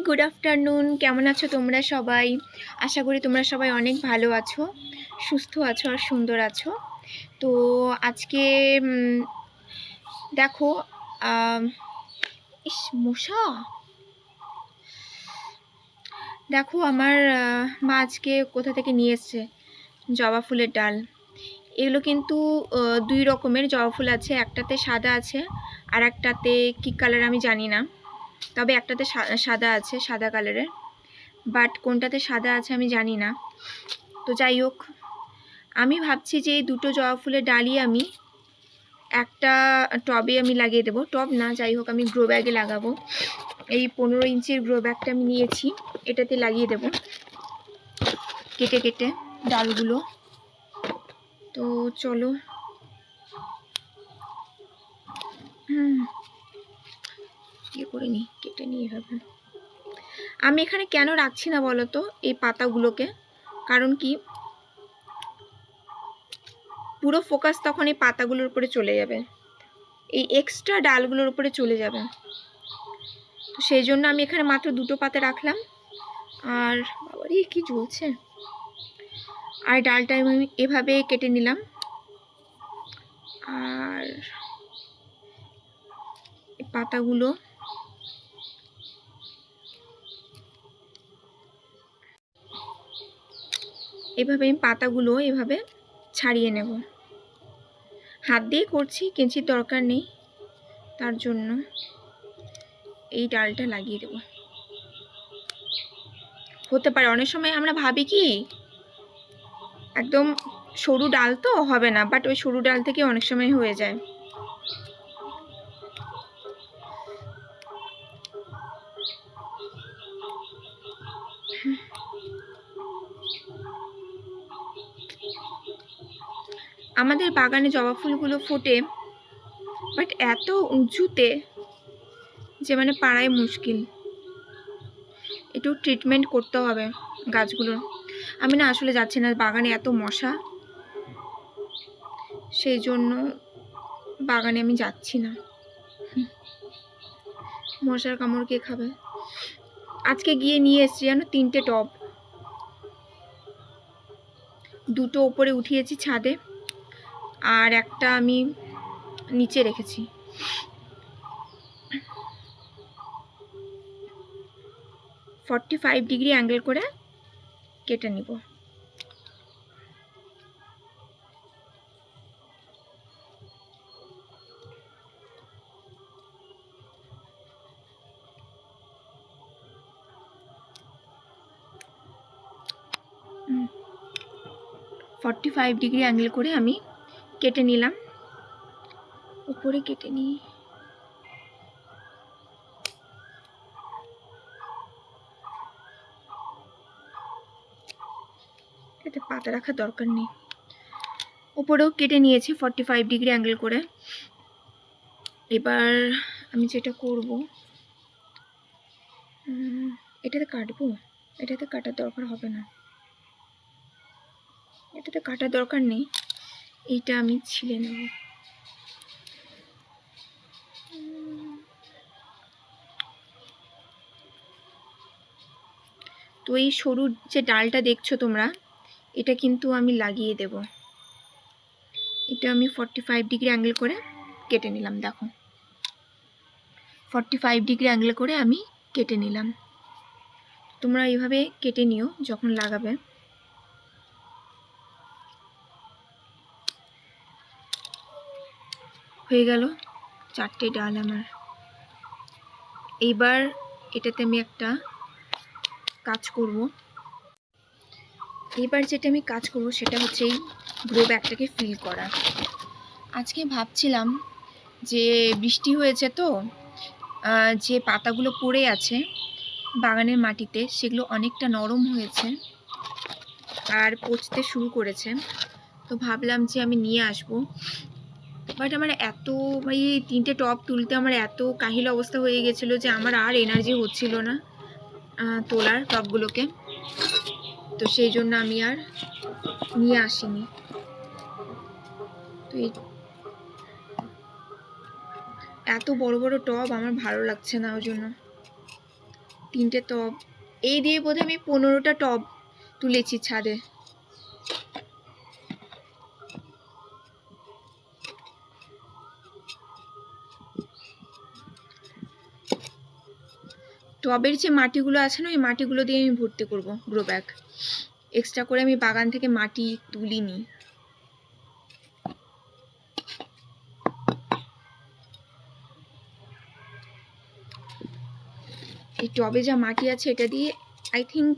Good afternoon. কেমন আছো তোমরা সবাই? আশা করি তোমরা সবাই অনেক ভালো আছো, সুস্থ আছো আর সুন্দর আছো। তো আজকে দেখো, মশা, দেখো আমার মা আজকে কোথা থেকে নিয়ে এসছে জবা ফুলের ডাল। এগুলো কিন্তু দুই রকমের জবা ফুল আছে, একটাতে সাদা আছে আর একটাতে কী কালার আমি জানি না, তবে একটাতে সাদা আছে, সাদা কালারের, বাট কোনটাতে সাদা আছে আমি জানি না। তো যাই হোক, আমি ভাবছি যে এই দুটো জবা ফুলের ডালই আমি একটা টবে আমি লাগিয়ে দেবো। টব না, যাই হোক আমি গ্রো ব্যাগে লাগাবো। এই 15 ইঞ্চির গ্রো ব্যাগটা আমি নিয়েছি, এটাতে লাগিয়ে দেব কেটে কেটে ডালগুলো। তো চলো, ইয়ে করে নিই, কেটে নিই এভাবে। আমি এখানে কেন রাখছি না বলো তো এই পাতাগুলোকে, কারণ কি পুরো ফোকাস তখন এই পাতাগুলোর উপরে চলে যাবে, এই এক্সট্রা ডালগুলোর উপরে চলে যাবে। তো সেই জন্য আমি এখানে মাত্র দুটো পাতা রাখলাম। আর বাবারে কি জ্বলছে। আর ডালটা আমি এভাবে কেটে নিলাম, আর পাতাগুলো এভাবে এভাবে ছাড়িয়ে নেব। হাত দিয়ে করছি, কেঁচির দরকার নেই, তার জন্য এই ডালটা লাগিয়ে দেব। হতে পারে অনেক সময় আমরা ভাবি কি একদম সরু ডাল তো হবে না, বাট ওই সরু ডাল থেকে অনেক সময় হয়ে যায়। আমাদের বাগানে জবা ফুলগুলো ফোটে, বাট এত উঁচুতে যে মানে পাড়ায় মুশকিল। একটু ট্রিটমেন্ট করতে হবে গাছগুলোর। আমি না আসলে যাচ্ছি না, বাগানে এত মশা, সেই জন্য বাগানে আমি যাচ্ছি না। মশার কামড় কে খাবে। আজকে গিয়ে নিয়ে এসছি জানো 3টে টব, দুটো ওপরে উঠিয়েছি ছাদে, আর একটা আমি নিচে রেখেছি। ফর্টি 45 ডিগ্রি অ্যাঙ্গেল করে কেটে নিব। হুম, 45 ডিগ্রি অ্যাঙ্গেল করে আমি কেটে নিলাম। উপরে কেটে নিই। এতে পাতা রাখার দরকার নেই। উপরেও কেটে নিয়েছি 45 ডিগ্রি অ্যাঙ্গেল করে। এবার আমি যেটা করব, এটাতে কাটবো। এটাতে কাটার দরকার হবে না, এটাতে কাটার দরকার নেই, এইটা আমি ছিলে নেব। তো এই সরু যে ডালটা দেখছো তোমরা, এটা কিন্তু আমি লাগিয়ে দেব। এটা আমি 45 ডিগ্রি অ্যাঙ্গেল করে কেটে নিলাম। দেখো 45 ডিগ্রি অ্যাঙ্গেল করে আমি কেটে নিলাম। তোমরা এইভাবে কেটে নিও যখন লাগাবে। হয়ে গেল 4টে ডাল আমার। এইবার এটাতে আমি একটা কাজ করব। এবার যেটা আমি কাজ করব সেটা হচ্ছে এই গ্রো ব্যাগটাকে ফিল করা। আজকে ভাবছিলাম যে বৃষ্টি হয়েছে তো যে পাতাগুলো পড়ে আছে বাগানের মাটিতে সেগুলো অনেকটা নরম হয়েছে আর পচতে শুরু করেছে। তো ভাবলাম যে আমি নিয়ে আসব, বাট আমার এত এই 3টে টব তুলতে আমার এত কাহিল অবস্থা হয়ে গেছিলো যে আমার আর এনার্জি হচ্ছিল না তোলার টবগুলোকে। তো সেই জন্য আমি আর নিয়ে আসিনি। তো এত বড় বড় টব আমার ভালো লাগছে না, ওই জন্য 3টে টব, এই দিয়ে বোধহয় আমি 15টা টব তুলেছি ছাদে। টবের যে মাটিগুলো আছে না, ওই মাটিগুলো দিয়ে আমি ভর্তি করব গ্রো ব্যাগ। এক্সট্রা করে আমি বাগান থেকে মাটি তুলিনি। এই টবে যা মাটি আছে এটা দিয়ে আই থিঙ্ক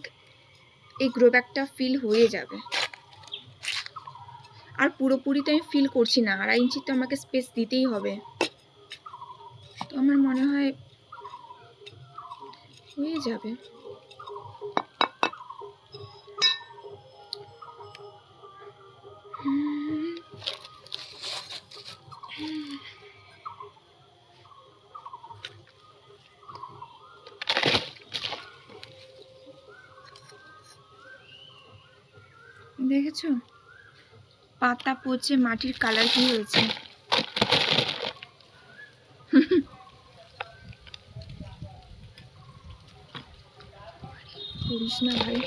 এই গ্রো ব্যাগটা ফিল হয়ে যাবে। আর পুরোপুরি তো আমি ফিল করছি না, 2.5 ইঞ্চি তো আমাকে স্পেস দিতেই হবে। তো আমার মনে হয় হয়ে যাবে। দেখেছো পাতা পচে মাটির কালার কি হয়েছে। করিস না ভাই।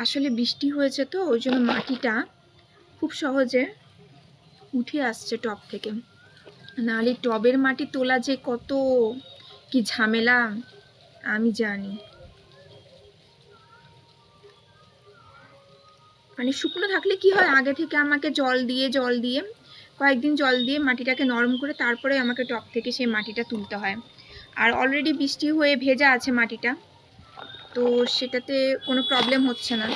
আসলে বৃষ্টি হয়েছে তো ওই জন্য মাটিটা খুব সহজে উঠে আসছে টব থেকে, নাহলে টবের মাটি তোলা যে কত কি ঝামেলা আমি জানি। মানে শুকনো থাকলে কি হয়, আগে থেকে আমাকে জল দিয়ে কয়েকদিন জল দিয়ে মাটিটাকে নরম করে তারপরে আমাকে টব থেকে সেই মাটিটা তুলতে হয়। আর অলরেডি বৃষ্টি হয়ে ভেজা আছে মাটিটা, তো সেটাতে কোনো প্রবলেম হচ্ছে না,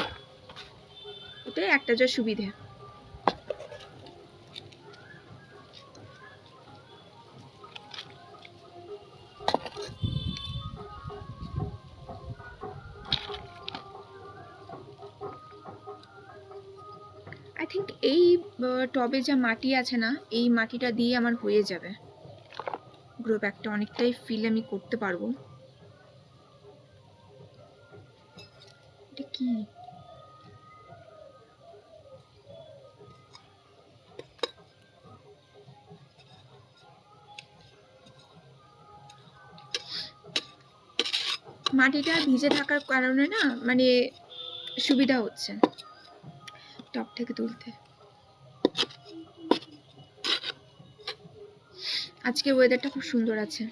এটাই একটা যা সুবিধে। আই থিঙ্ক এই টবে যা মাটি আছে না, এই মাটিটা দিয়ে আমার হয়ে যাবে গ্রো ব্যাগটা, অনেকটাই ফিল আমি করতে পারবো। এটা কি মাটিটা ভিজে থাকার কারণে না মানে সুবিধা হচ্ছে টব থেকে তুলতে। আজকে ওয়েদারটা খুব সুন্দর আছে।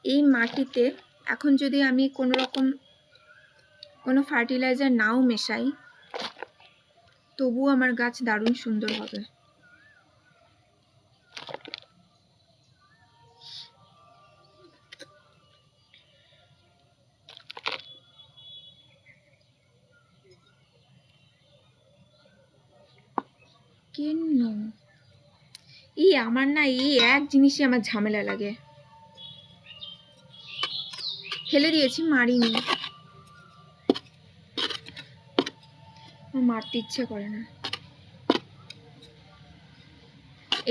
এই মাটিতে এখন যদি আমি কোনো রকম কোনো ফার্টিলাইজার নাও মেশাই, তবুও আমার গাছ দারুণ সুন্দর হবে। কেন এই আমার না এই এক জিনিসই আমার ঝামেলা লাগে। ফেলে দিয়েছি, মারিনি, মারতে ইচ্ছে করে না।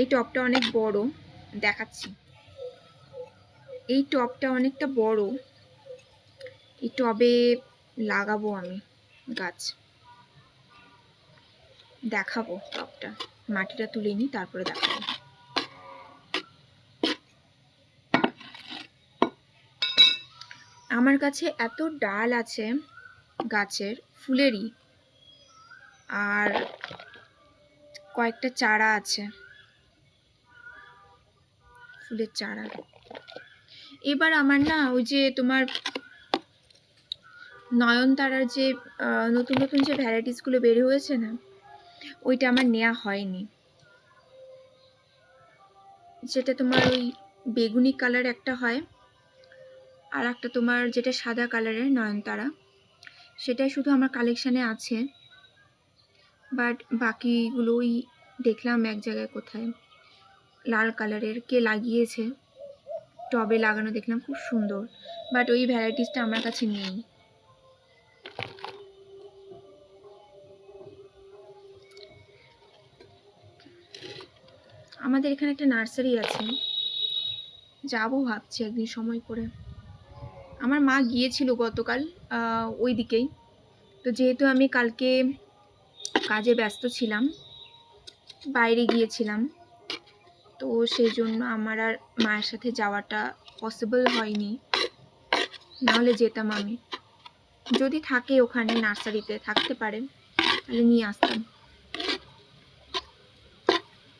এই টবটা অনেক বড়, দেখাচ্ছি। এই টবটা অনেকটা বড়, এই টবে লাগাবো আমি গাছ, দেখাবো টবটা। মাটিটা তুলে নিই তারপরে দেখাবো। আমার কাছে এত ডাল আছে গাছের ফুলেরই, আর কয়েকটা চারা আছে ফুলের চারা। এবার আমার না ওই যে তোমার নয়নতারার যে নতুন নতুন যে ভ্যারাইটিসগুলো বের হয়েছে না, ওইটা আমার নেওয়া হয়নি। যেটা তোমার ওই বেগুনি কালার একটা হয়, আর একটা তোমার যেটা সাদা কালারের নয়নতারা, সেটাই শুধু আমার কালেকশানে আছে। বাট বাকিগুলোই দেখলাম এক জায়গায় কোথায় লাল কালারের কে লাগিয়েছে, টবে লাগানো দেখলাম, খুব সুন্দর, বাট ওই ভ্যারাইটিসটা আমার কাছে নেই। আমাদের এখানে একটা নার্সারি আছে, যাবো ভাবছি একদিন সময় করে। আমার মা গিয়েছিল গতকাল ওই দিকেই, তো যেহেতু আমি কালকে কাজে ব্যস্ত ছিলাম, বাইরে গিয়েছিলাম, তো সেই জন্য আমার আর মায়ের সাথে যাওয়াটা পসিবল হয়নি, নাহলে যেতাম আমি। যদি থাকে ওখানে নার্সারিতে থাকতে পারে তাহলে নিয়ে আসতাম।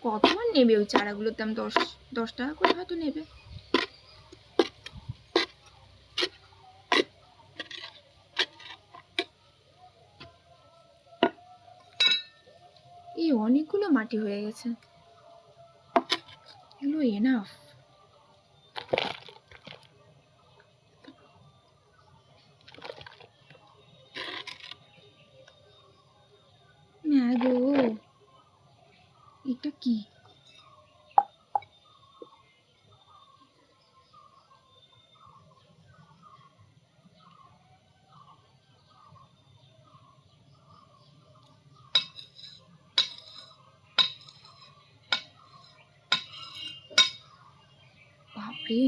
কত আর নেবে ওই চারাগুলোর দাম? 10 টাকা করে হয়তো নেবে। এই অনেকগুলো মাটি হয়ে গেছে, এগুলো এনাফ। না গো, এটা কি? বাপরে,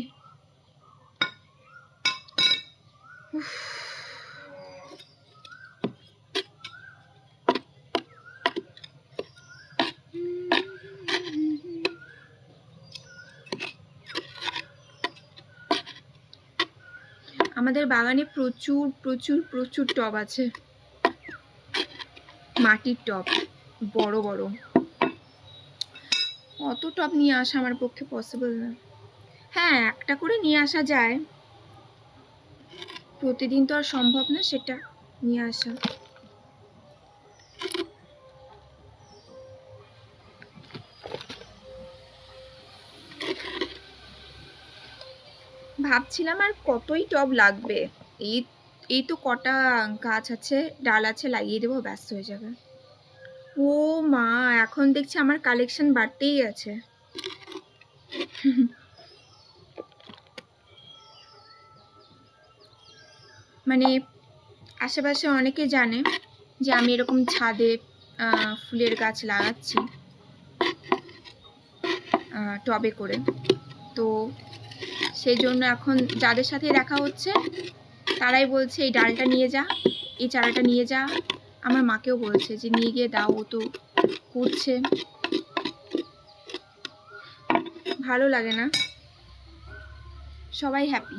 উফ। আমাদের বাগানে প্রচুর প্রচুর প্রচুর টব আছে, মাটির টব, বড় বড়। অত টব নিয়ে আসা আমার পক্ষে পসিবল না। হ্যাঁ, একটা করে নিয়ে আসা যায়, প্রতিদিন তো আর সম্ভব না সেটা নিয়ে আসা। ভাবছিলাম আর কতই টব লাগবে, এই এই তো কটা গাছ আছে, ডাল আছে, লাগিয়ে দেবো, ব্যস্ত হয়ে যাবে। ও মা, এখন দেখছি আমার কালেকশন বাড়তেই আছে। মানে আশেপাশে অনেকে জানে যে আমি এরকম ছাদে ফুলের গাছ লাগাচ্ছি টবে করে, তো সেই জন্য এখন যাদের সাথে দেখা হচ্ছে তারাই বলছে এই ডালটা নিয়ে যা, এই চারাটা নিয়ে যা। আমার মাকেও বলছে যে নিয়ে গিয়ে দাও, ও তো করছে। ভালো লাগে না? সবাই হ্যাপি।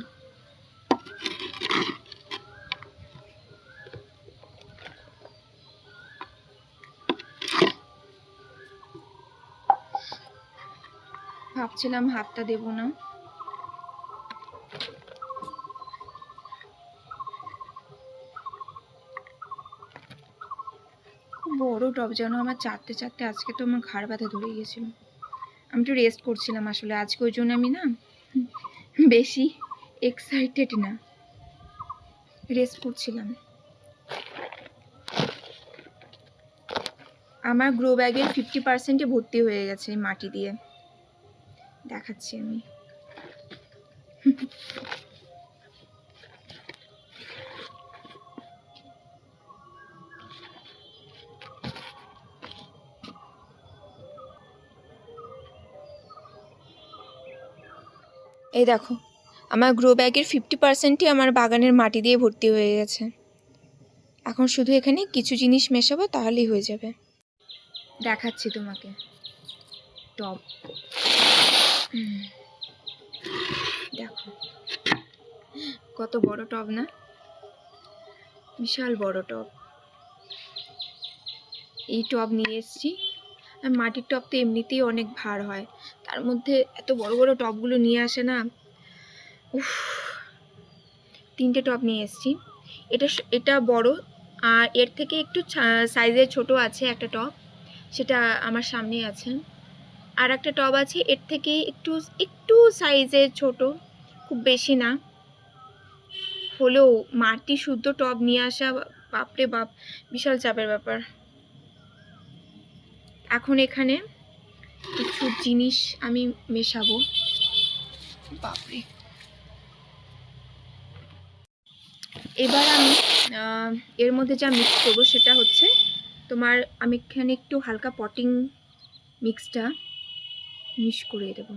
ভাবছিলাম হাতটা দেব না, বড় টব যেন আমার চারটে চারটে, আজকে তো আমার ঘাড় ব্যথা ধরে গিয়েছিল। আমি তো রেস্ট করছিলাম আসলে আজকে, ওই জন্য আমি না বেশি এক্সাইটেড না, রেস্ট করছিলাম। আমার গ্রো ব্যাগের 50% ভর্তি হয়ে গেছে মাটি দিয়ে, দেখাচ্ছি আমি। এই দেখো, আমার গ্রো ব্যাগের 50%ই আমার বাগানের মাটি দিয়ে ভর্তি হয়ে গেছে। এখন শুধু এখানে কিছু জিনিস মেশাবো, তাহলেই হয়ে যাবে। দেখাচ্ছি তোমাকে টব, দেখো কত বড় টব না, বিশাল বড় টব। এই টব নিয়ে এসেছি, আর মাটির টব তো এমনিতেই অনেক ভার হয়, তার মধ্যে এত বড় বড় টবগুলো নিয়ে আসে না। উফ, 3টে টব নিয়ে এসেছি। এটা বড়, আর এর থেকে একটু সাইজে ছোট আছে একটা টব, সেটা আমার সামনেই আছে। আর একটা টব আছে, এর থেকে একটু একটু সাইজে ছোট, খুব বেশি না হলেও মাটি শুদ্ধ টব নিয়ে আসা বাপরে বাপ বিশাল চাপের ব্যাপার। এখন এখানে কিছু জিনিস আমি মেশাবো। বাপরে, এবার আমি এর মধ্যে যা মিক্স করবো সেটা হচ্ছে তোমার, আমি এখানে একটু হালকা পটিং মিক্সটা মিক্স করে দেবো,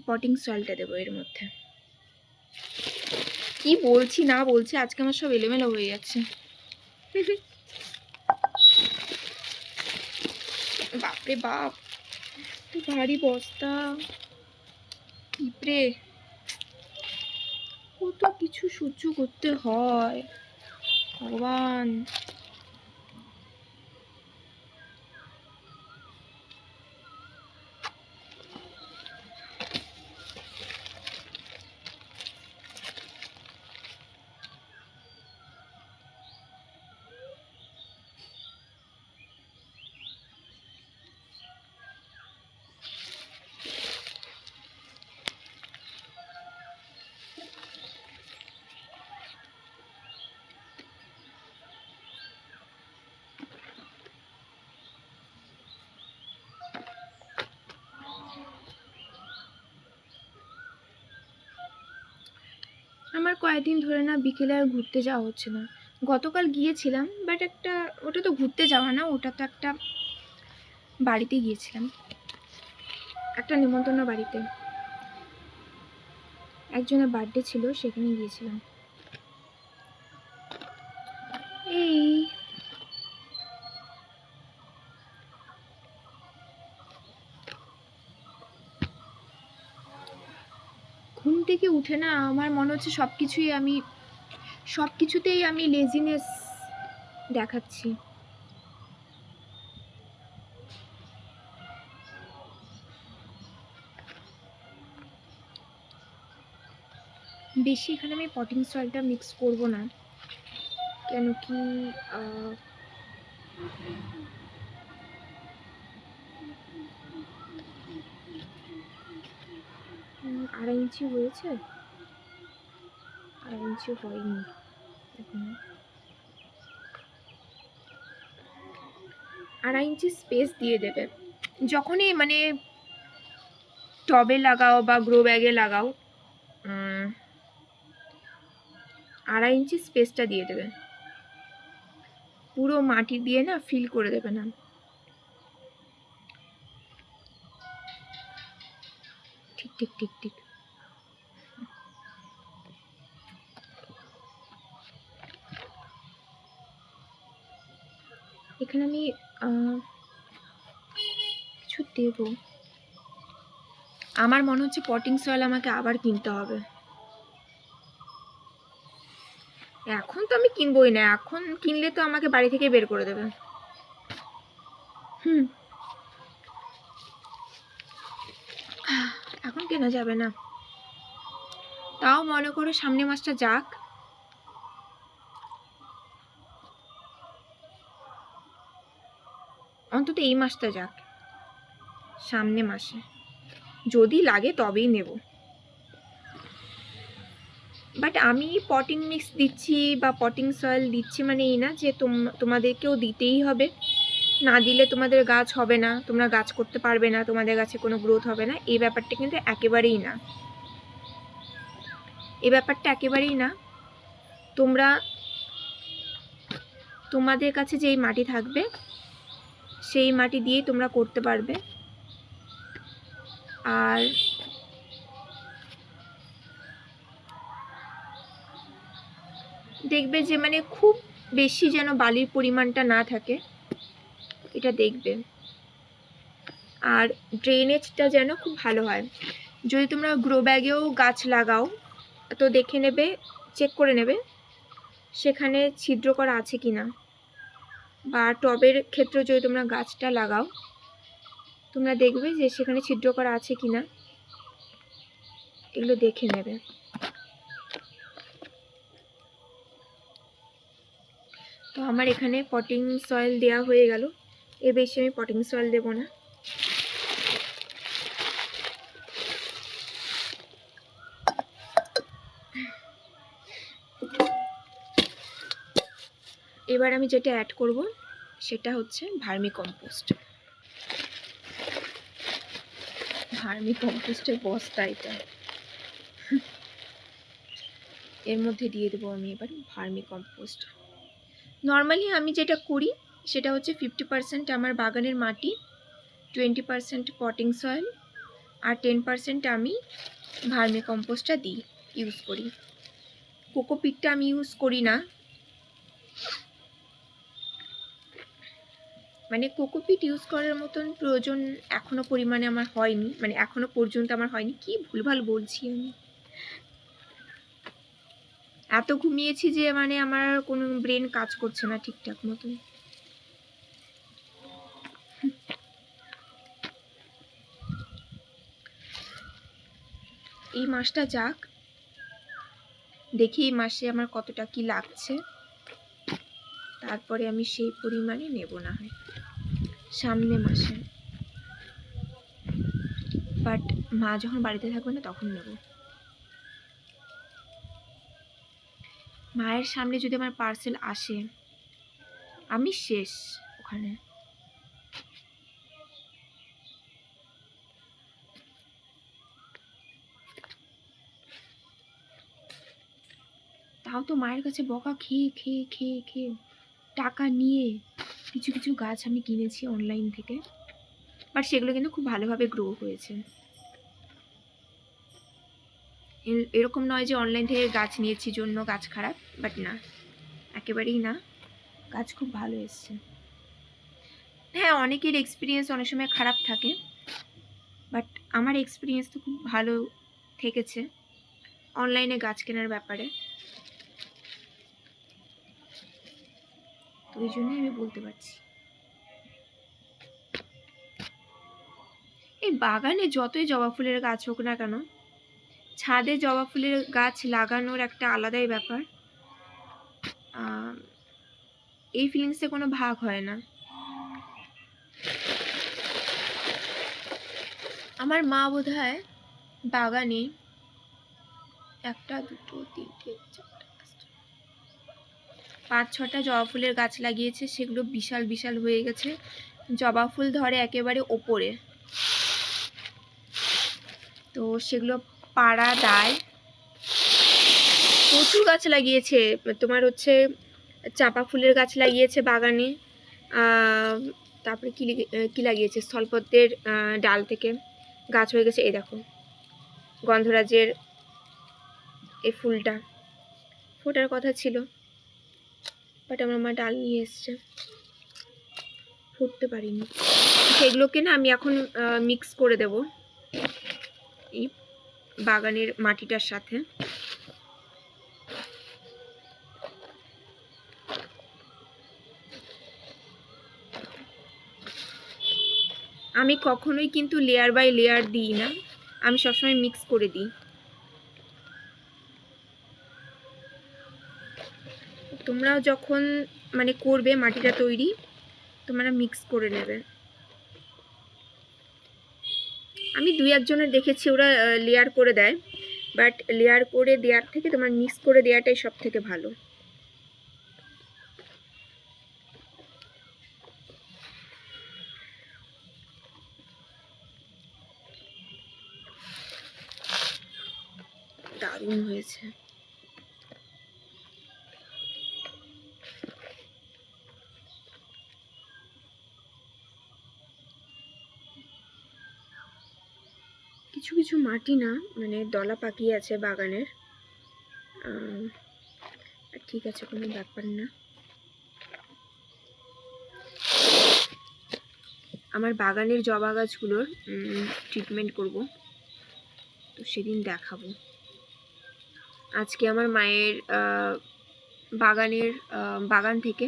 পটিং সয়েলটা দেবো এর মধ্যে। কি বলছি না বলছি আজকে আমার সব এলোমেলো হয়ে যাচ্ছে। বাপরে বাপ, ভারী বস্তা, পিঁপড়ে, কত কিছু সহ্য করতে হয় ভগবান। আমার কয়েকদিন ধরে না বিকেলে আর ঘুরতে যাওয়া হচ্ছে না। গতকাল গিয়েছিলাম, বাট একটা, ওটা তো ঘুরতে যাওয়া না, ওটা তো একটা বাড়িতে গিয়েছিলাম, একটা নিমন্ত্রণ বাড়িতে, একজনের বার্থডে ছিল, সেখানে গিয়েছিলাম। এই ঘুম থেকে উঠে না আমার মনে হচ্ছে সব কিছুতেই আমি লেজিনেস দেখাচ্ছি। বেশি এখানে আমি পটিং সয়েলটা মিক্স করব না, কেন কি 2.5 ইঞ্চি হয়েছে, 2.5 ইঞ্চি হয়নি এখন, 2.5 ইঞ্চি স্পেস দিয়ে দেবে যখনই মানে টবে লাগাও বা গ্রো ব্যাগে লাগাও, 2.5 ইঞ্চি স্পেসটা দিয়ে দেবে, পুরো মাটি দিয়ে না ফিল করে দেবে না। ঠিক ঠিক ঠিক ঠিক। এখানে আমি কিছু দেব, আমার মনে হচ্ছে পটিং সয়েল আমাকে আবার কিনতে হবে। এখন তো আমি কিনবই না, এখন কিনলে তো আমাকে বাড়ি থেকে বের করে দেবে। এখন কেনা যাবে না, তাও মনে করো সামনে মাসটা যাক, অন্তত এই মাসটা যাক, সামনে মাসে যদি লাগে তবেই নেব। বাট আমি পটিং মিক্স দিচ্ছি বা পটিং সয়েল দিচ্ছি মানে এই না যে তোমাদেরকেও দিতেই হবে, না দিলে তোমাদের গাছ হবে না, তোমরা গাছ করতে পারবে না, তোমাদের গাছে কোনো গ্রোথ হবে না, এই ব্যাপারটা কিন্তু একেবারেই না, এই ব্যাপারটা একেবারেই না। তোমরা তোমাদের কাছে যেই মাটি থাকবে সেই মাটি দিয়েই তোমরা করতে পারবে। আর দেখবে যে মানে খুব বেশি যেন বালির পরিমাণটা না থাকে, এটা দেখবে। আর ড্রেনেজটা যেন খুব ভালো হয়। যদি তোমরা গ্রো ব্যাগেও গাছ লাগাও তো দেখে নেবে, চেক করে নেবে সেখানে ছিদ্র করা আছে কিনা, বা টবের ক্ষেত্রে যদি তোমরা গাছটা লাগাও তোমরা দেখবে যে সেখানে ছিদ্র করা আছে কিনা, এগুলো দেখে নেবে। তো আমার এখানে পটিং সয়েল দেওয়া হয়ে গেল, এর বেশি আমি পটিং সয়েল দেবো না। এবার আমি যেটা অ্যাড করব সেটা হচ্ছে ভার্মি কম্পোস্টের বস্তা এটা। এর মধ্যে দিয়ে দেবো আমি এবার ভার্মি কম্পোস্ট। নর্মালি আমি যেটা করি সেটা হচ্ছে 50% আমার বাগানের মাটি, 20% পটিং সয়েল, আর 10% আমি ভার্মি কম্পোস্টটা দিই, ইউজ করি। কোকোপিটটা আমি ইউজ করি না, মানে কোকোপিট ইউজ করার মতন প্রয়োজন এখনো পরিমাণে আমার হয়নি, মানে এখনো পর্যন্ত আমার হয়নি। কি ভুলভাল বলছি আমি, এত ঘুমিয়েছি যে মানে আমার কোনো ব্রেন কাজ করছে না ঠিকঠাক মতন। এই মাসটা যাক, দেখি এই মাসে আমার কতটা কি লাগছে, তারপরে আমি সেই পরিমাণে নেব না হয় সামনে মাসে। বাট মা যখন বাড়িতে থাকবে না তখন নেব। মায়ের সামনে যদি আমার পার্সেল আসে আমি শেষ ওখানে। তাও তো মায়ের কাছে বকা খেয়ে খেয়ে খেয়ে খেয়ে টাকা নিয়ে কিছু কিছু গাছ আমি কিনেছি অনলাইন থেকে, বাট সেগুলো কিন্তু খুব ভালোভাবে গ্রো হয়েছে। এরকম নয় যে অনলাইন থেকে গাছ নিয়েছি জন্য গাছ খারাপ, বাট না, একেবারেই না, গাছ খুব ভালো এসছে। হ্যাঁ, অনেকের এক্সপিরিয়েন্স অনেক সময় খারাপ থাকে, বাট আমার এক্সপিরিয়েন্স তো খুব ভালো থেকেছে অনলাইনে গাছ কেনার ব্যাপারে। তো এই জন্যই আমি বলতে পারছি। এই বাগানে যতই জবা ফুলের গাছ হোক না কেন, ছাদে জবা ফুলের গাছ লাগানোর একটা আলাদাই ব্যাপার। এই ফিলিংসে কোনো ভাগ হয় না। আমার মা বোধহয় বাগানে 5-6টা জবা ফুলের গাছ লাগিয়েছে, সেগুলো বিশাল বিশাল হয়ে গেছে, জবা ফুল ধরে একেবারে ওপরে। তো সেগুলো পাড়া দেয়। প্রচুর গাছ লাগিয়েছে, তোমার হচ্ছে চাঁপা ফুলের গাছ লাগিয়েছে বাগানে, তারপরে কি লাগিয়েছে, স্থলপদ্মের ডাল থেকে গাছ হয়ে গেছে। এই দেখো গন্ধরাজের এই ফুলটা ফোটার কথা ছিল, বাট আমার মা ডাল নিয়ে এসছে, ফুটতে পারিনি। সেগুলোকে না আমি এখন মিক্স করে দেব এই বাগানের মাটিটার সাথে। আমি কখনোই কিন্তু লেয়ার বাই লেয়ার দিই না, আমি সবসময় মিক্স করে দিই। তোমরাও যখন মানে করবে মাটিটা তৈরি, তোমরা মিক্স করে নেবে। আমি 2-1 জনের দেখেছি ওরা লেয়ার করে দেয়, বাট লেয়ার করে দেওয়ার থেকে তোমার মিক্স করে দেওয়াটাই সব থেকে ভালো। দারুণ হয়েছে। কিছু কিছু মাটি না মানে দলা পাকিয়ে আছে বাগানের, ঠিক আছে, কোনো ব্যাপার না। আমার বাগানের জবা গাছগুলোর ট্রিটমেন্ট করব, তো সেদিন দেখাবো। আজকে আমার মায়ের বাগান থেকে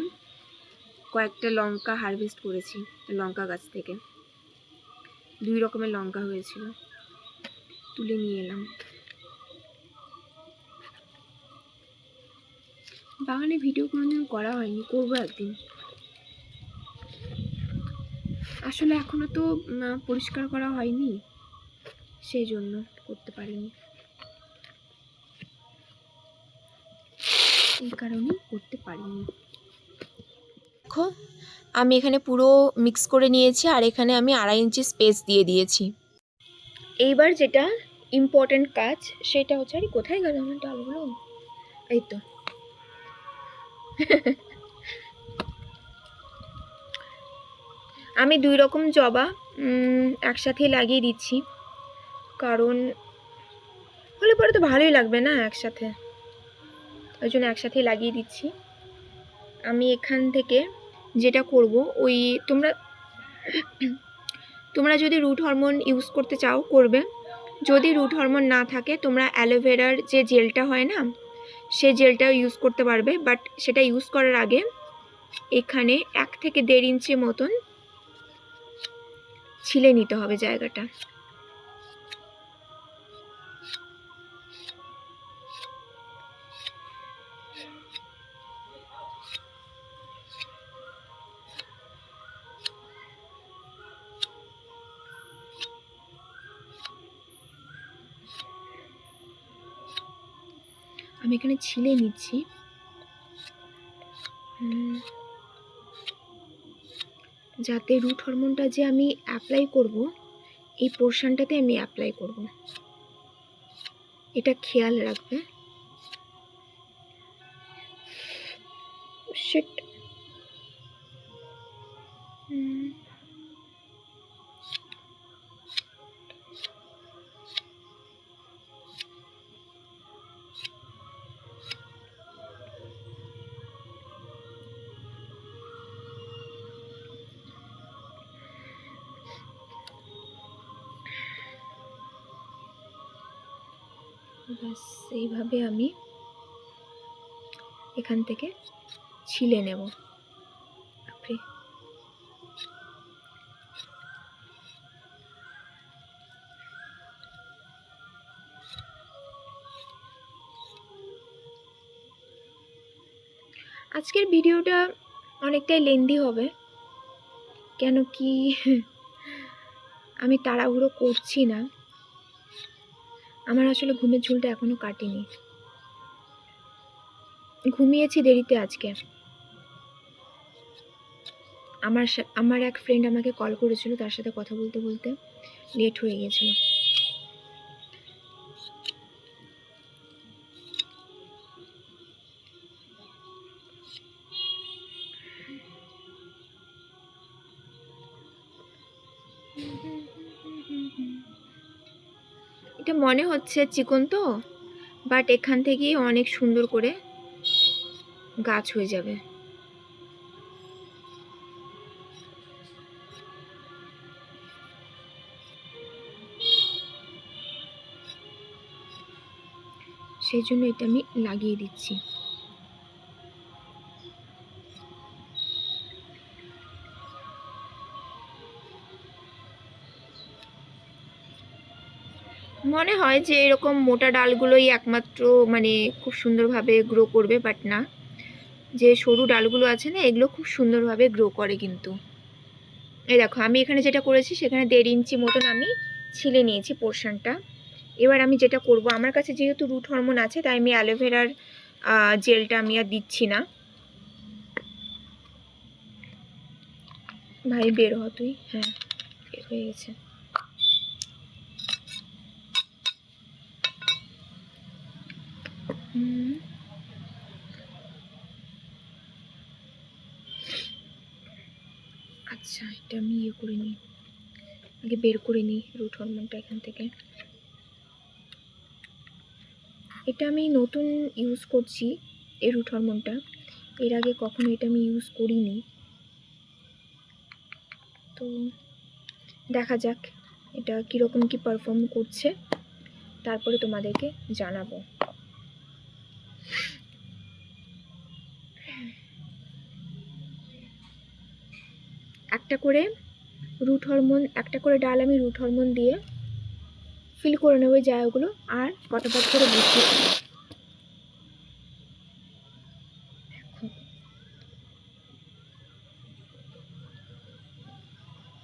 কয়েকটা লঙ্কা হারভেস্ট করেছি, লঙ্কা গাছ থেকে 2 রকমের লঙ্কা হয়েছিল, তুলে নিয়ে এলাম। বাগানে ভিডিও কোনোদিন করা হয়নি, করবো একদিন। আসলে এখনো তো পরিষ্কার করা হয়নি, সেই জন্য করতে পারিনি, এই কারণেই করতে পারিনি। দেখো আমি এখানে পুরো মিক্স করে নিয়েছি, আর এখানে আমি 2.5 ইঞ্চি স্পেস দিয়ে দিয়েছি। এইবার যেটা ইম্পর্টেন্ট কাজ সেটা হচ্ছে, আরে কোথায় গেল আমার ডালগুলো, এই তো আমি 2 রকম জবা একসাথে লাগিয়ে দিচ্ছি, কারণ হলে পরে তো ভালোই লাগবে না একসাথে, ওই জন্য একসাথেই লাগিয়ে দিচ্ছি। আমি এখান থেকে যেটা করব, ওই তোমরা যদি রুট হরমোন ইউজ করতে চাও করবে, যদি রুট হরমোন না থাকে তোমরা অ্যালোভেরার যে জেলটা হয় না, সে জেলটাও ইউজ করতে পারবে, বাট সেটা ইউজ করার আগে এখানে 1 থেকে 1.5 ইঞ্চি মতন ছিলে নিতে হবে জায়গাটা। আমি এখানে ছিলে নিচ্ছি, যাতে রুট হরমোনটা যে আমি অ্যাপ্লাই করব এই পোর্শনটাতে আমি অ্যাপ্লাই করব, এটা খেয়াল রাখবে। শিট, বাস এইভাবে আমি এখান থেকে ছিলে নেব। আজকের ভিডিওটা অনেকটাই লেন্দি হবে, কেন কি আমি তাড়াহুড়ো করছি না, আমার আসলে ঘুমের ঝুলটা এখনো কাটেনি, ঘুমিয়েছি দেরিতে আজকে। আমার এক ফ্রেন্ড আমাকে কল করেছিল, তার সাথে কথা বলতে বলতে লেট হয়ে গেছিল। এটা মনে হচ্ছে চিকন তো, বাট এখান থেকেই অনেক সুন্দর করে গাছ হয়ে যাবে। সেই জন্য এটা আমি লাগিয়ে দিচ্ছি। মনে হয় যে এরকম মোটা ডালগুলোই একমাত্র মানে খুব সুন্দরভাবে গ্রো করবে, বাট না, যে সরু ডালগুলো আছে না, এগুলো খুব সুন্দরভাবে গ্রো করে কিন্তু। এই দেখো আমি এখানে যেটা করেছি, সেখানে 1.5 ইঞ্চি মতন আমি ছিলে নিয়েছি পোর্শনটা। এবার আমি যেটা করব, আমার কাছে যেহেতু রুট হরমোন আছে, তাই আমি অ্যালোভেরার জেলটা আমি আর দিচ্ছি না। ভাই বের হ তুই, হ্যাঁ বের হয়ে গেছে। আচ্ছা, এটা আমি ইয়ে করে নিই, আগে বের করে নিই রুট হরমোনটা এখান থেকে। এটা আমি নতুন ইউজ করছি এই রুট হরমোনটা, এর আগে কখনো এটা আমি ইউজ করিনি, তো দেখা যাক এটা কীরকম কি পারফর্ম করছে, তারপরে তোমাদেরকে জানাবো। একটা করে ডাল আমি রুট হরমোন দিয়ে ফিল করে নেবো জায়গাগুলো, আর পটাপট করে বসিয়ে দেবো।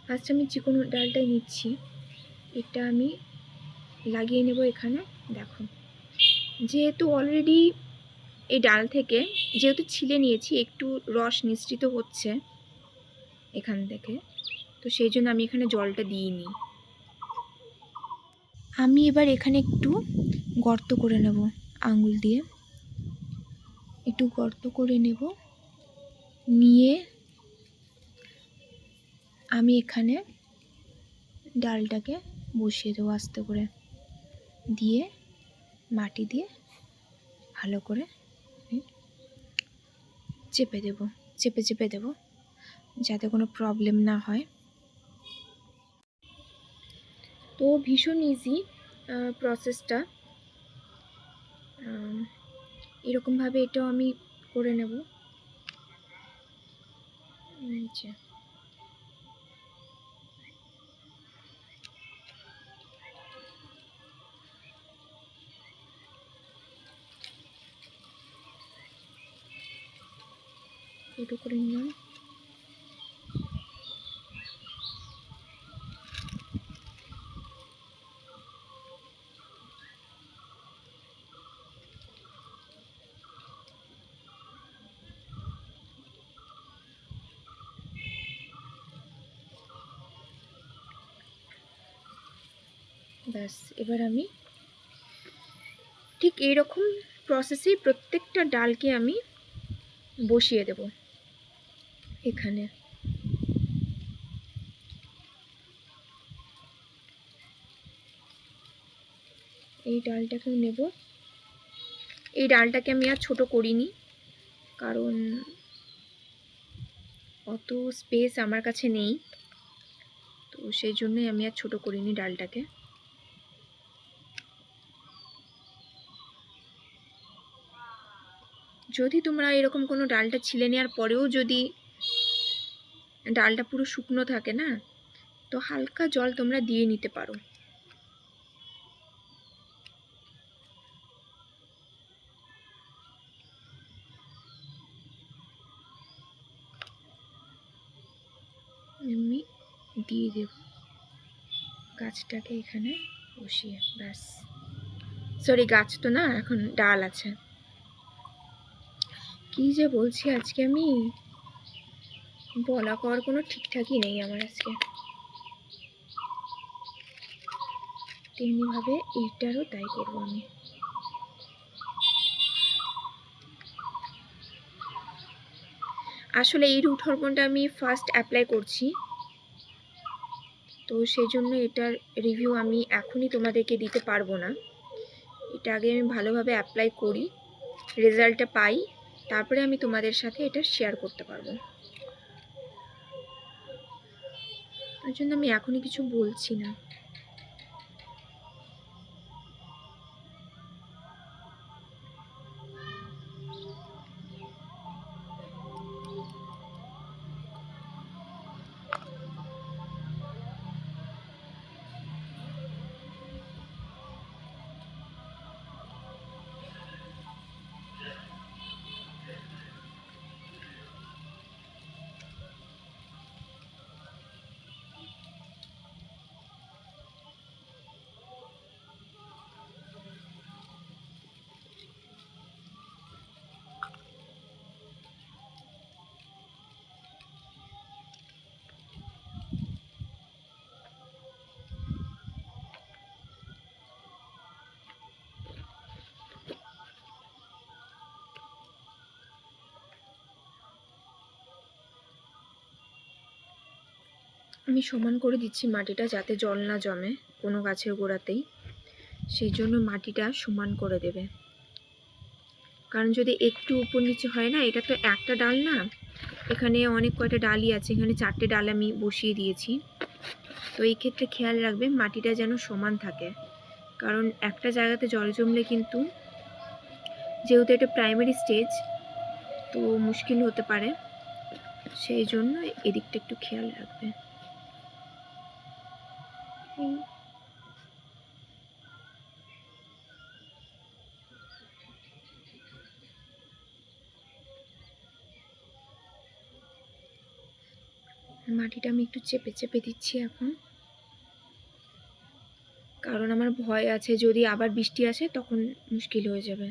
ফার্স্ট আমি চিকন ডালটাই নিচ্ছি, এটা আমি লাগিয়ে নেব এখানে। দেখো, যেহেতু অলরেডি এই ডাল থেকে যেহেতু ছিলে নিয়েছি, একটু রস নিঃসৃত হচ্ছে এখান থেকে, তো সেই জন্য আমি এখানে জলটা দিইনি। আমি এবার এখানে একটু গর্ত করে নেব, আঙুল দিয়ে একটু গর্ত করে নেব, নিয়ে আমি এখানে ডালটাকে বসিয়ে দেবো আস্তে করে, দিয়ে মাটি দিয়ে ভালো করে চেপে দেব, চেপে চেপে দেব যাতে কোনো প্রবলেম না হয়। তো ভীষণ ইজি প্রসেসটা, এরকমভাবে এটাও আমি করে নেব। আচ্ছা, এটা করে নিলাম। ব্যাস, এবার আমি ঠিক এইরকম প্রসেসেই প্রত্যেকটা ডালকে আমি বসিয়ে দেব এখানে। এই ডালটাকেও নেব। এই ডালটাকে আমি আর ছোট করিনি, কারণ অত স্পেস আমার কাছে নেই, তো সেই জন্যই আমি আর ছোট করিনি ডালটাকে। যদি তোমরা এরকম কোনো ডালটা ছিলে নেওয়ার পরেও যদি ডালটা পুরো শুকনো থাকে না, তো হালকা জল তোমরা দিয়ে নিতে পারো। আমি দিয়ে দেব গাছটাকে এখানে বসিয়ে, ব্যাস। সরি, গাছ তো না, এখন ডাল আছে। কি যে বলছি আজকে আমি, বলা করার কোনো ঠিকঠাকই নেই আমার আজকে। তেমনিভাবে এইটারও তাই করবো আমি। আসলে এই রুট হরমোনটা আমি ফার্স্ট অ্যাপ্লাই করছি, তো সেই জন্য এটার রিভিউ আমি এখনই তোমাদেরকে দিতে পারবো না। এটা আগে আমি ভালোভাবে অ্যাপ্লাই করি, রেজাল্টটা পাই, তারপরে আমি তোমাদের সাথে এটা শেয়ার করতে পারবো। ওই জন্য আমি এখনই কিছু বলছি না। আমি সমান করে দিচ্ছি মাটিটা, যাতে জল না জমে কোনো গাছের গোড়াতেই, সেই জন্য মাটিটা সমান করে দেবে। কারণ যদি একটু উপর নিচে হয় না, এটা তো একটা ডাল না, এখানে অনেক কয়টা ডালই আছে, এখানে 4টে ডাল আমি বসিয়ে দিয়েছি। তো এই ক্ষেত্রে খেয়াল রাখবে মাটিটা যেন সমান থাকে, কারণ একটা জায়গাতে জল জমলে কিন্তু, যেহেতু এটা প্রাইমারি স্টেজ, তো মুশকিল হতে পারে, সেই জন্য এদিকটা একটু খেয়াল রাখবে। মাটিটা আমি একটু চেপে চেপে দিচ্ছি এখন, কারণ আমার ভয় আছে যদি আবার বৃষ্টি আসে তখন মুশকিল হয়ে যাবে।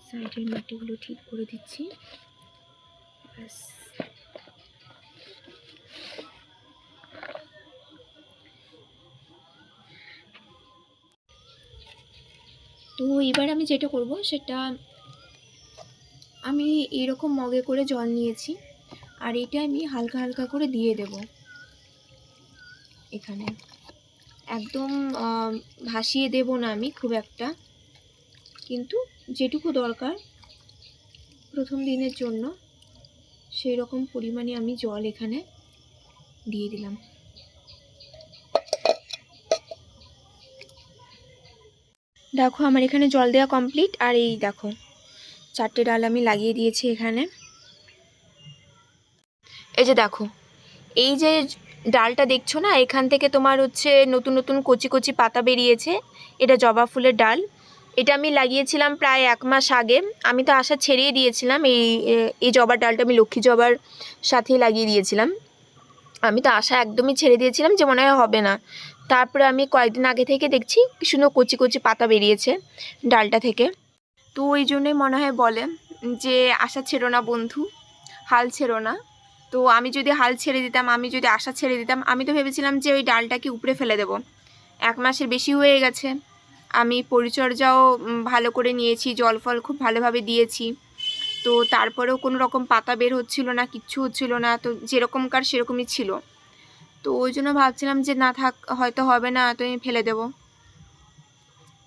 সাইডের মাটিগুলো ঠিক করে দিচ্ছি, ব্যাস। তো এবার আমি যেটা করব সেটা, আমি এরকম মগে করে জল নিয়েছি, আর এটা আমি হালকা হালকা করে দিয়ে দেব এখানে। একদম ভাসিয়ে দেব না আমি খুব একটা, কিন্তু যেটুকু দরকার প্রথম দিনের জন্য সেই রকম পরিমাণে আমি জল এখানে দিয়ে দিলাম। দেখো আমার এখানে জল দেওয়া কমপ্লিট, আর এই দেখো 4টে ডাল আমি লাগিয়ে দিয়েছি এখানে। এই যে দেখো, এই যে ডালটা দেখছো না, এখান থেকে তোমার হচ্ছে নতুন নতুন কচি কচি পাতা বেরিয়েছে। এটা জবা ফুলের ডাল, এটা আমি লাগিয়েছিলাম প্রায় 1 মাস আগে। আমি তো আশা ছেড়েই দিয়েছিলাম, এই জবার ডালটা আমি লক্ষ্মী জবার সাথেই লাগিয়ে দিয়েছিলাম। আমি তো আশা একদমই ছেড়ে দিয়েছিলাম যে মনে হয় হবে না। তারপরে আমি কয়েকদিন আগে থেকে দেখছি কি সুন্দর কচি কচি পাতা বেরিয়েছে ডালটা থেকে। তো ওই জন্যই মনে হয় বলে যে আশা ছেড়ো না বন্ধু, হাল ছেড়ো না। তো আমি যদি হাল ছেড়ে দিতাম, আমি যদি আশা ছেড়ে দিতাম, আমি তো ভেবেছিলাম যে ওই ডালটাকে উপড়ে ফেলে দেবো। 1 মাসের বেশি হয়ে গেছে, আমি পরিচর্যাও ভালো করে নিয়েছি, জল ফল খুব ভালোভাবে দিয়েছি, তো তারপরেও কোনো রকম পাতা বের হচ্ছিল না, কিচ্ছু হচ্ছিল না। তো যেরকমকার সেরকমই ছিল। তো ওই জন্য ভাবছিলাম যে না থাক, হয়তো হবে না, তো আমি ফেলে দেবো।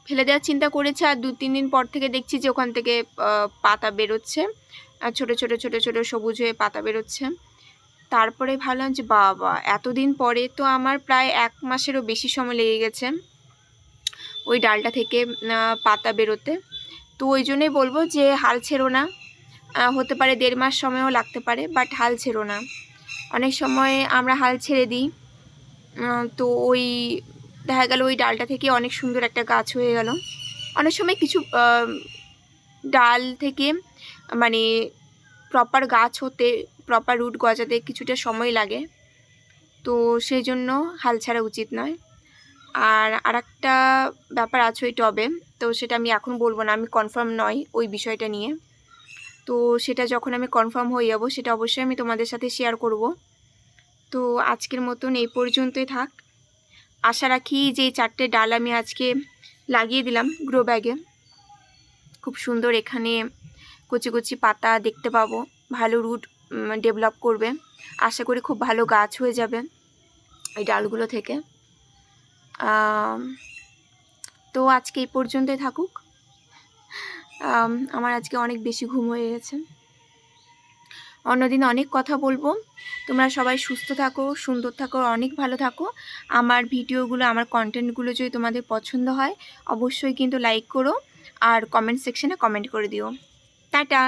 ফেলে দেওয়ার চিন্তা করেছি, আর 2-3 দিন পর থেকে দেখছি যে ওখান থেকে পাতা বেরোচ্ছে, আর ছোটো ছোটো ছোটো ছোটো সবুজ হয়ে পাতা বেরোচ্ছে। তারপরে ভাবলাম যে বাবা, এতদিন পরে তো আমার প্রায় 1 মাসেরও বেশি সময় লেগে গেছে ওই ডালটা থেকে পাতা বেরোতে। তো ওই জন্যই বলবো যে হাল ছেড়ো না, হতে পারে 1.5 মাস সময়ও লাগতে পারে, বাট হাল ছেড়ো না। অনেক সময় আমরা হাল ছেড়ে দিই, তো ওই দেখা গেল ওই ডালটা থেকে অনেক সুন্দর একটা গাছ হয়ে গেল। অনেক সময় কিছু ডাল থেকে মানে প্রপার গাছ হতে, প্রপার রুট গজাতে কিছুটা সময় লাগে, তো সেই জন্য হাল ছাড়া উচিত নয়। আর আরেকটা ব্যাপার আছে ওই টবে, তো সেটা আমি এখন বলবো না, আমি কনফার্ম নয় ওই বিষয়টা নিয়ে। তো সেটা যখন আমি কনফার্ম হয়ে যাব সেটা অবশ্যই আমি তোমাদের সাথে শেয়ার করব। তো আজকের মতন এই পর্যন্তই থাক। আশা রাখি যে এই 4টে ডাল আমি আজকে লাগিয়ে দিলাম গ্রো ব্যাগে, খুব সুন্দর এখানে কচি কচি পাতা দেখতে পাবো, ভালো রুট ডেভেলপ করবে। আশা করি খুব ভালো গাছ হয়ে যাবে এই ডালগুলো থেকে। তো আজকে এই পর্যন্তই থাকুক। আমার আজকে অনেক বেশি ঘুম হয়ে গেছে, অন্যদিন অনেক কথা বলবো। তোমরা সবাই সুস্থ থাকো, সুন্দর থাকো, অনেক ভালো থাকো। আমার ভিডিওগুলো, আমার কন্টেন্টগুলো যদি তোমাদের পছন্দ হয় অবশ্যই কিন্তু লাইক করো, আর কমেন্ট সেকশনে কমেন্ট করে দিও। টাটা।